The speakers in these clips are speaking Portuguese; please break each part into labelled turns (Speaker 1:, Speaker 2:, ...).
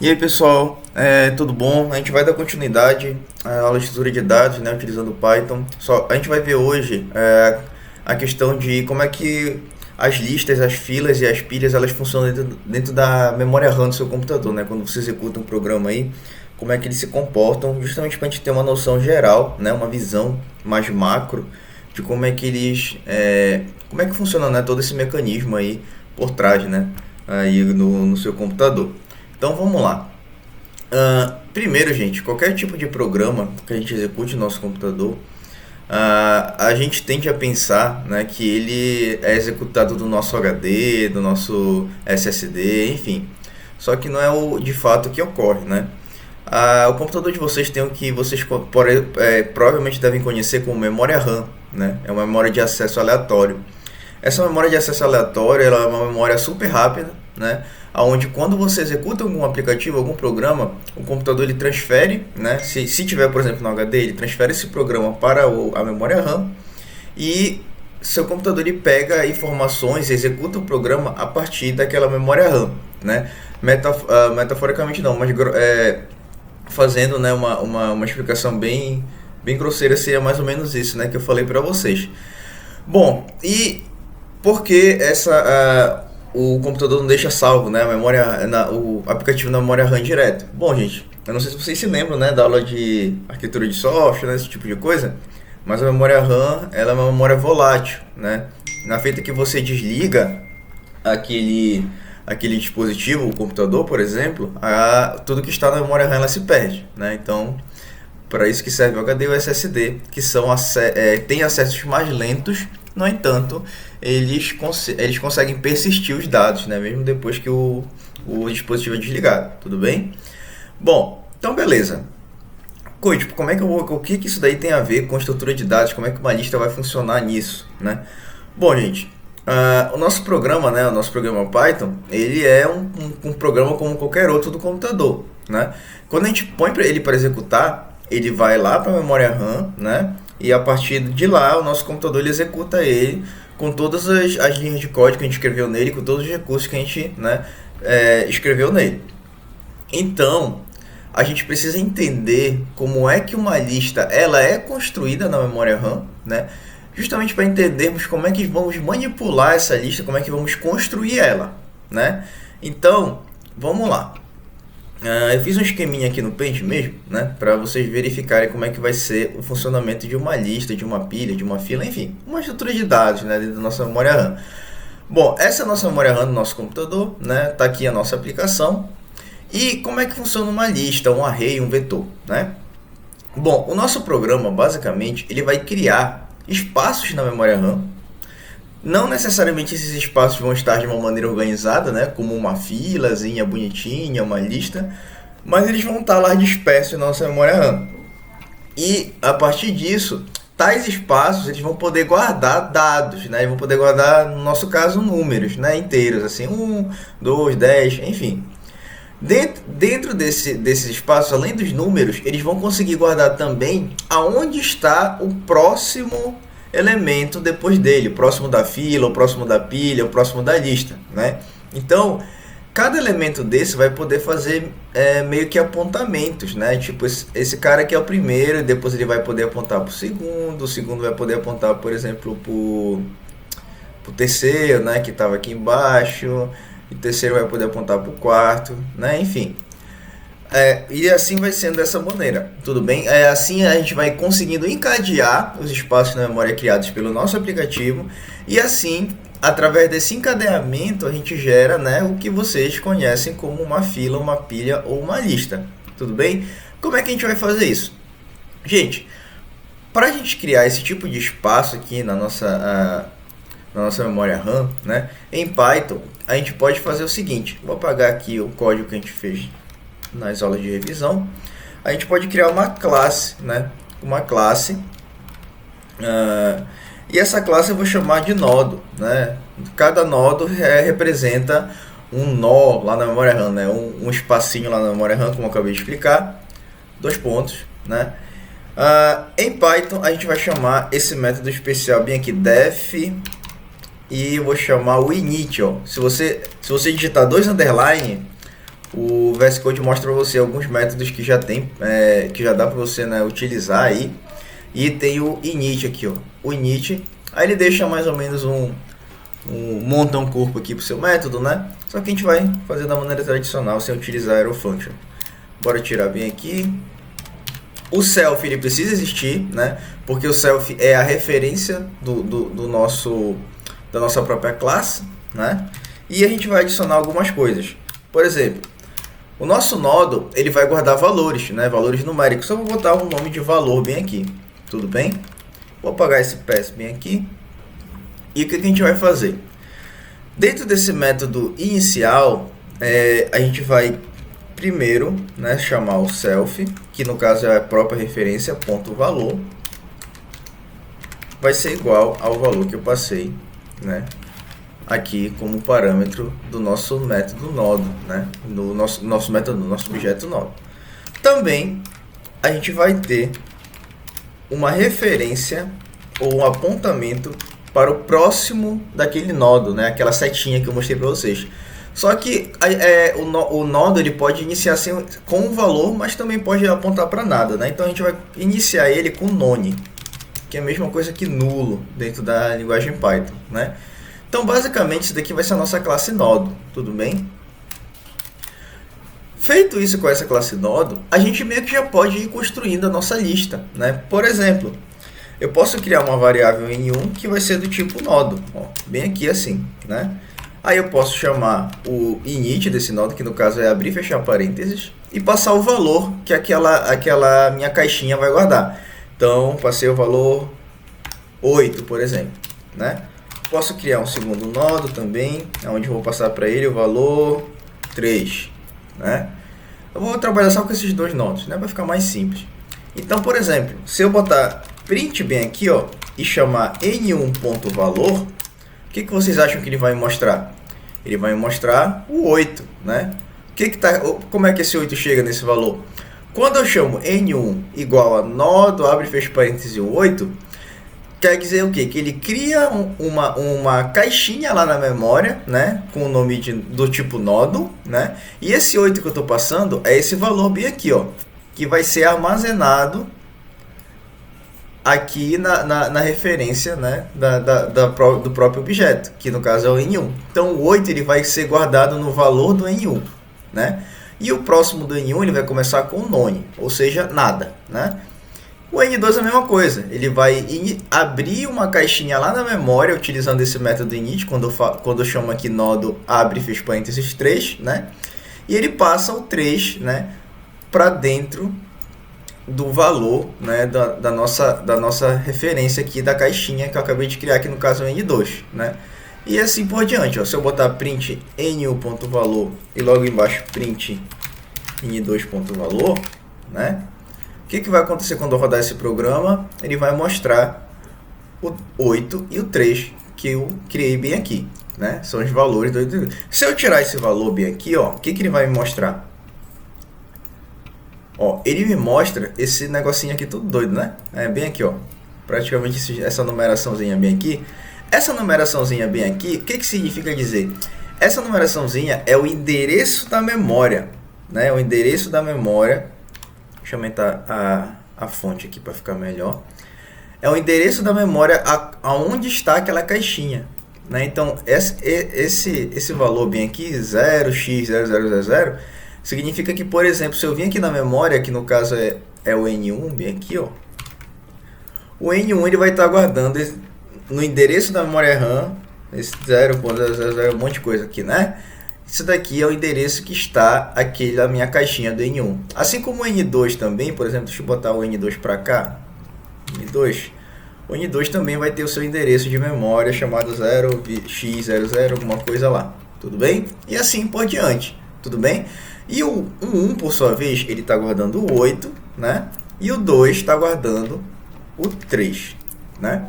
Speaker 1: E aí pessoal, tudo bom? A gente vai dar continuidade à aula de estrutura de dados, né, utilizando o Python. A gente vai ver hoje a questão de como é que as listas, as filas e as pilhas elas funcionam dentro da memória RAM do seu computador, né? Quando você executa um programa aí, como é que eles se comportam, justamente para a gente ter uma noção geral, né, uma visão mais macro de como é que como é que funciona, né, todo esse mecanismo aí por trás, né, aí no seu computador. Então vamos lá. Primeiro, gente, qualquer tipo de programa que a gente execute no nosso computador, a gente tende a pensar, né, que ele é executado do nosso HD, do nosso SSD, enfim. Só que não é de fato o que ocorre, né? O computador de vocês tem o que vocês provavelmente devem conhecer como memória RAM, né? É uma memória de acesso aleatório. Essa memória de acesso aleatório ela é uma memória super rápida, né? Onde quando você executa algum aplicativo, algum programa, o computador ele transfere, né? Se tiver, por exemplo, no HD, ele transfere esse programa para a memória RAM e seu computador ele pega informações e executa o programa a partir daquela memória RAM, né? Metaforicamente não, mas fazendo, né, uma explicação bem grosseira, seria mais ou menos isso, né, que eu falei para vocês. Bom, e por que o computador não deixa salvo, né, o aplicativo na memória RAM direto? Bom, gente, eu não sei se vocês se lembram, né, da aula de arquitetura de software, né, esse tipo de coisa, mas a memória RAM ela é uma memória volátil, né? Na feita que você desliga aquele dispositivo, o computador, por exemplo, tudo que está na memória RAM ela se perde, né? Então, para isso que serve o HD e o SSD, que têm acessos mais lentos, no entanto, eles conseguem persistir os dados, né? Mesmo depois que o dispositivo é desligado, tudo bem? Bom, então beleza. Tipo, o que isso daí tem a ver com a estrutura de dados? Como é que uma lista vai funcionar nisso, né? Bom, gente, o nosso programa, né, o nosso programa Python, ele é um programa como qualquer outro do computador, né? Quando a gente põe ele para executar, ele vai lá para a memória RAM, né? E a partir de lá, o nosso computador ele executa ele com todas as linhas de código que a gente escreveu nele, com todos os recursos que a gente, né, escreveu nele. Então, a gente precisa entender como é que uma lista ela é construída na memória RAM, né? Justamente para entendermos como é que vamos manipular essa lista, como é que vamos construir ela, né? Então, vamos lá. Eu fiz um esqueminha aqui no Paint mesmo, né? Para vocês verificarem como é que vai ser o funcionamento de uma lista, de uma pilha, de uma fila, enfim, uma estrutura de dados, né? Dentro da nossa memória RAM. Bom, essa é a nossa memória RAM do nosso computador, né? Tá aqui a nossa aplicação. E como é que funciona uma lista, um array, um vetor, né? Bom, o nosso programa, basicamente, ele vai criar espaços na memória RAM. Não necessariamente esses espaços vão estar de uma maneira organizada, né? Como uma filazinha bonitinha, uma lista. Mas eles vão estar lá dispersos na nossa memória RAM. E, a partir disso, tais espaços eles vão poder guardar dados, né? Eles vão poder guardar, no nosso caso, números, né? Inteiros, assim, 1, 2, 10, enfim. Dentro desses espaços, além dos números, eles vão conseguir guardar também aonde está o próximo elemento depois dele, o próximo da fila, o próximo da pilha, o próximo da lista, né? Então, cada elemento desse vai poder fazer meio que apontamentos, né? Tipo, esse cara aqui é o primeiro, depois ele vai poder apontar para o segundo vai poder apontar, por exemplo, para o terceiro, né? Que estava aqui embaixo. O terceiro vai poder apontar para o quarto, né? Enfim. E assim vai sendo dessa maneira, tudo bem? Assim a gente vai conseguindo encadear os espaços na memória criados pelo nosso aplicativo e assim, através desse encadeamento, a gente gera, né, o que vocês conhecem como uma fila, uma pilha ou uma lista, tudo bem? Como é que a gente vai fazer isso? Gente, para a gente criar esse tipo de espaço aqui na nossa memória RAM, né, em Python, a gente pode fazer o seguinte. Vou apagar aqui o código que a gente fez nas aulas de revisão. A gente pode criar uma classe, né, uma classe, e essa classe eu vou chamar de nodo, né. Cada nodo representa um nó lá na memória RAM, né, um espacinho lá na memória RAM, como eu acabei de explicar, 2 pontos, né. Em Python a gente vai chamar esse método especial bem aqui, def, e eu vou chamar o init, ó. Se você digitar 2 underline, O VS Code mostra para você alguns métodos que já tem, que já dá para você, né, utilizar aí. E tem o init aqui, ó. O init, aí ele deixa mais ou menos monta um corpo aqui para o seu método, né? Só que a gente vai fazer da maneira tradicional, sem utilizar AeroFunction. Bora tirar bem aqui. O self ele precisa existir, né? Porque o self é a referência da nossa própria classe, né? E a gente vai adicionar algumas coisas. Por exemplo, o nosso nodo ele vai guardar valores, né? Valores numéricos. Só vou botar um nome de valor bem aqui, tudo bem? Vou apagar esse pass bem aqui. E o que a gente vai fazer? Dentro desse método inicial, a gente vai primeiro, né, chamar o self, que no caso é a própria referência, ponto valor, vai ser igual ao valor que eu passei, né, aqui como parâmetro do nosso método nodo, né, do nosso método, do nosso objeto nodo. Também a gente vai ter uma referência ou um apontamento para o próximo daquele nodo, né, aquela setinha que eu mostrei para vocês. Só que o nodo ele pode iniciar assim, com um valor, mas também pode apontar para nada, né? Então a gente vai iniciar ele com none, que é a mesma coisa que nulo dentro da linguagem Python, né? Então basicamente isso daqui vai ser a nossa classe nodo, tudo bem? Feito isso com essa classe nodo, a gente meio que já pode ir construindo a nossa lista, né? Por exemplo, eu posso criar uma variável n1 que vai ser do tipo nodo, ó, bem aqui assim, né? Aí eu posso chamar o init desse nodo, que no caso é abrir e fechar parênteses, e passar o valor que aquela minha caixinha vai guardar. Então, passei o valor 8, por exemplo, né? Posso criar um segundo nodo também, onde eu vou passar para ele o valor 3, né? Eu vou trabalhar só com esses dois nodos, né? Vai ficar mais simples. Então, por exemplo, se eu botar print bem aqui, ó, e chamar n1.valor, o que vocês acham que ele vai mostrar? Ele vai mostrar o 8, né? Como é que esse 8 chega nesse valor? Quando eu chamo n1 igual a nodo, abre e fecha parênteses 8, quer dizer o quê? Que ele cria uma caixinha lá na memória, né? Com o nome do tipo nodo, né? E esse 8 que eu estou passando é esse valor bem aqui, ó, que vai ser armazenado aqui na referência, né, do próprio objeto, que no caso é o N1. Então o 8 ele vai ser guardado no valor do N1, né? E o próximo do N1 ele vai começar com none, ou seja, nada, né? O N2 é a mesma coisa, ele vai abrir uma caixinha lá na memória utilizando esse método init, quando eu chamo aqui nodo abre e fecha parênteses 3, né? E ele passa o 3, né, para dentro do valor, né, da nossa referência aqui da caixinha que eu acabei de criar, que no caso é o N2, né? E assim por diante, ó. Se eu botar print n1.valor e logo embaixo print n2.valor, né? O que vai acontecer quando eu rodar esse programa? Ele vai mostrar o 8 e o 3 que eu criei bem aqui, né? São os valores do 8 e 3. Se eu tirar esse valor bem aqui, ó, o que ele vai me mostrar? Ó, ele me mostra esse negocinho aqui tudo doido, né? É bem aqui, ó. Praticamente essa numeraçãozinha bem aqui. Essa numeraçãozinha bem aqui, o que significa dizer? Essa numeraçãozinha é o endereço da memória, né? O endereço da memória. Deixa eu aumentar a fonte aqui para ficar melhor. É o endereço da memória aonde está aquela caixinha, né? Então, esse valor bem aqui, 0x0000, significa que, por exemplo, se eu vim aqui na memória, que no caso é o N1, bem aqui, ó. O N1 ele vai estar guardando no endereço da memória RAM, esse 0.000, um monte de coisa aqui, né? Isso daqui é o endereço que está aqui na minha caixinha do N1. Assim como o N2 também, por exemplo, deixa eu botar o N2 para cá. O N2 também vai ter o seu endereço de memória chamado 0x00, alguma coisa lá. Tudo bem? E assim por diante. Tudo bem? E o 1, por sua vez, ele está guardando o 8, né? E o 2 está guardando o 3, né?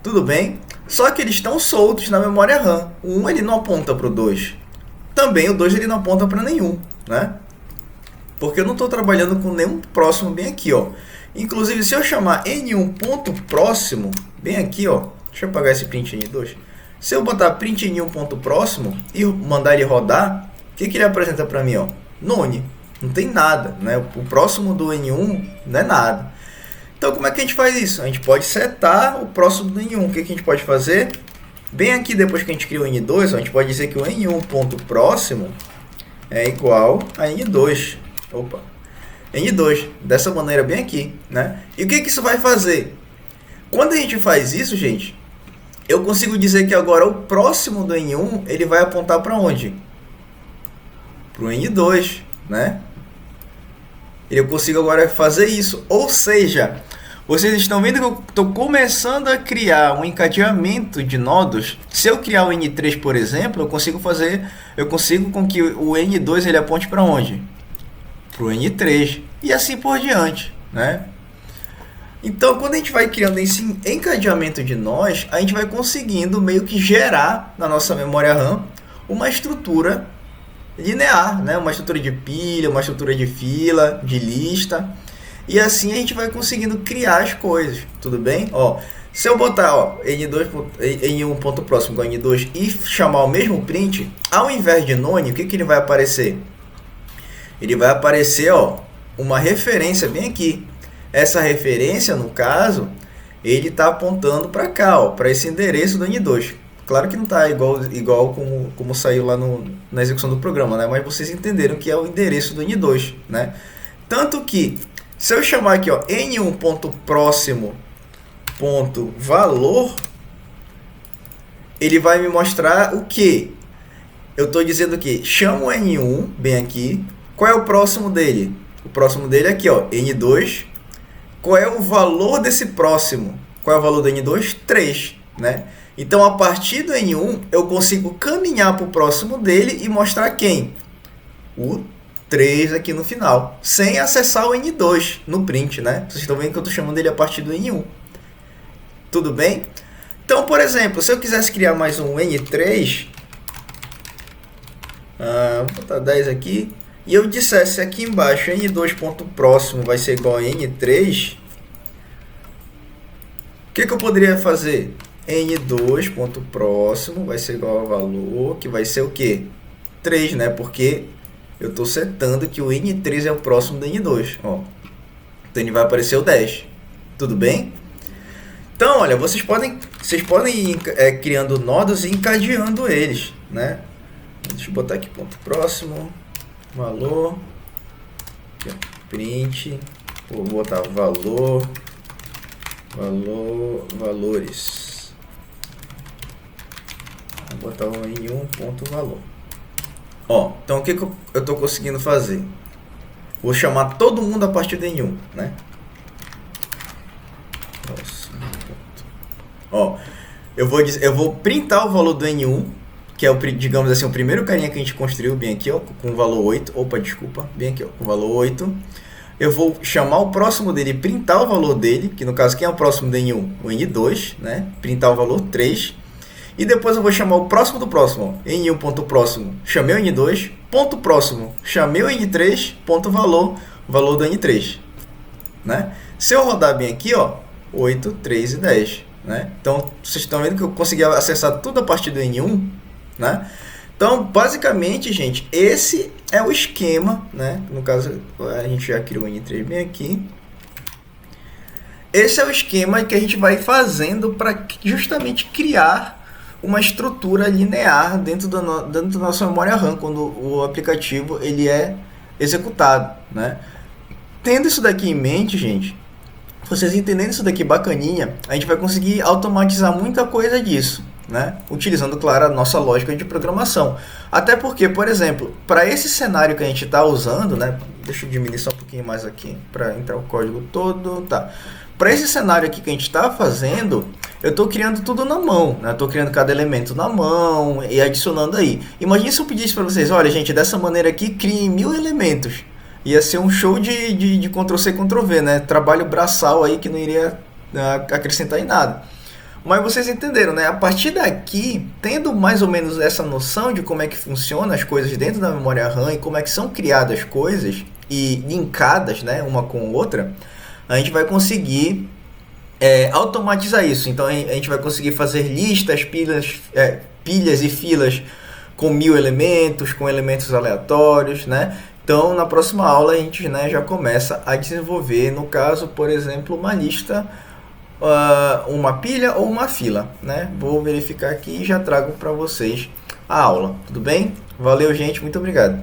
Speaker 1: Tudo bem? Só que eles estão soltos na memória RAM. O 1 ele não aponta para o 2. Também o 2 ele não aponta para nenhum, né? Porque eu não estou trabalhando com nenhum próximo bem aqui, ó. Inclusive, se eu chamar n1.próximo, bem aqui, ó. Deixa eu apagar esse print n2. Se eu botar print n1.próximo e mandar ele rodar, o que ele apresenta para mim? Ó? None. Não tem nada, né? O próximo do N1 não é nada. Então, como é que a gente faz isso? A gente pode setar o próximo do N1. O que a gente pode fazer? Bem aqui, depois que a gente cria o N2, a gente pode dizer que o N1 ponto próximo é igual a N2. Opa! N2. Dessa maneira bem aqui, né? E o que isso vai fazer? Quando a gente faz isso, gente, eu consigo dizer que agora o próximo do N1, ele vai apontar para onde? Para o N2, né? Eu consigo agora fazer isso. Ou seja, vocês estão vendo que eu estou começando a criar um encadeamento de nodos. Se eu criar o N3, por exemplo, eu consigo com que o N2 ele aponte para onde? Para o N3. E assim por diante, né? Então, quando a gente vai criando esse encadeamento de nós, a gente vai conseguindo meio que gerar na nossa memória RAM uma estrutura linear, né? Uma estrutura de pilha, uma estrutura de fila, de lista. E assim a gente vai conseguindo criar as coisas, tudo bem? Ó, se eu botar N1 ponto próximo com N2 e chamar o mesmo print, ao invés de none, o que ele vai aparecer? Ele vai aparecer, ó, uma referência bem aqui. Essa referência, no caso, ele está apontando para cá, para esse endereço do N2. Claro que não está igual como saiu lá na execução do programa, né? Mas vocês entenderam que é o endereço do N2, né? Tanto que, se eu chamar aqui, ó, N1.próximo.valor, ele vai me mostrar o que? Eu estou dizendo que chama o N1, bem aqui. Qual é o próximo dele? O próximo dele é aqui, ó, N2. Qual é o valor desse próximo? Qual é o valor do N2? 3, né? Então, a partir do N1, eu consigo caminhar para o próximo dele e mostrar quem? O 3 aqui no final, sem acessar o N2 no print, né? Vocês estão vendo que eu estou chamando ele a partir do N1. Tudo bem? Então, por exemplo, se eu quisesse criar mais um N3, vou botar 10 aqui, e eu dissesse aqui embaixo N2.próximo vai ser igual a N3, o que eu poderia fazer? N2.próximo vai ser igual a valor, que vai ser o quê? 3, né? Porque eu estou setando que o N3 é o próximo do N2. Ó. Então ele vai aparecer o 10. Tudo bem? Então, olha, vocês podem ir criando nodos e encadeando eles, né? Deixa eu botar aqui ponto próximo, valor, aqui, print, vou botar valores. Vou botar um N1 ponto valor. Ó, então o que eu estou conseguindo fazer? Vou chamar todo mundo a partir do N1, né? Ó, eu vou printar o valor do N1, que é digamos assim, o primeiro carinha que a gente construiu, bem aqui, ó, com o valor 8. Opa, desculpa, bem aqui, ó, com o valor 8. Eu vou chamar o próximo dele e printar o valor dele, que no caso, quem é o próximo do N1? O N2, né? Printar o valor 3. E depois eu vou chamar o próximo do próximo, ó, N1.próximo, chamei o N2, ponto próximo, chamei o N3, ponto valor do N3, né? Se eu rodar bem aqui, ó, 8, 3 e 10, né? Então, vocês estão vendo que eu consegui acessar tudo a partir do N1, né? Então, basicamente, gente, esse é o esquema, né? No caso, a gente já criou o N3 bem aqui. Esse é o esquema que a gente vai fazendo para justamente criar uma estrutura linear dentro da nossa memória RAM, quando o aplicativo ele é executado, né? Tendo isso daqui em mente, gente, vocês entendendo isso daqui bacaninha, a gente vai conseguir automatizar muita coisa disso, né? Utilizando, claro, a nossa lógica de programação. Até porque, por exemplo, para esse cenário que a gente está usando, né? Deixa eu diminuir só um pouquinho mais aqui para entrar o código todo, tá? Para esse cenário aqui que a gente está fazendo, eu estou criando tudo na mão, né? Estou criando cada elemento na mão e adicionando aí. Imagina se eu pedisse para vocês, olha, gente, dessa maneira aqui, criem 1000 elementos. Ia ser um show de Ctrl+C, Ctrl+V, né? Trabalho braçal aí que não iria acrescentar em nada. Mas vocês entenderam, né? A partir daqui, tendo mais ou menos essa noção de como é que funcionam as coisas dentro da memória RAM e como é que são criadas coisas e linkadas, né, uma com outra, a gente vai conseguir automatizar isso. Então a gente vai conseguir fazer listas, pilhas e filas com 1000 elementos, com elementos aleatórios, né? Então, na próxima aula a gente, né, já começa a desenvolver, no caso, por exemplo, uma lista, uma pilha ou uma fila, né? Vou verificar aqui e já trago para vocês a aula, tudo bem? Valeu, gente, muito obrigado.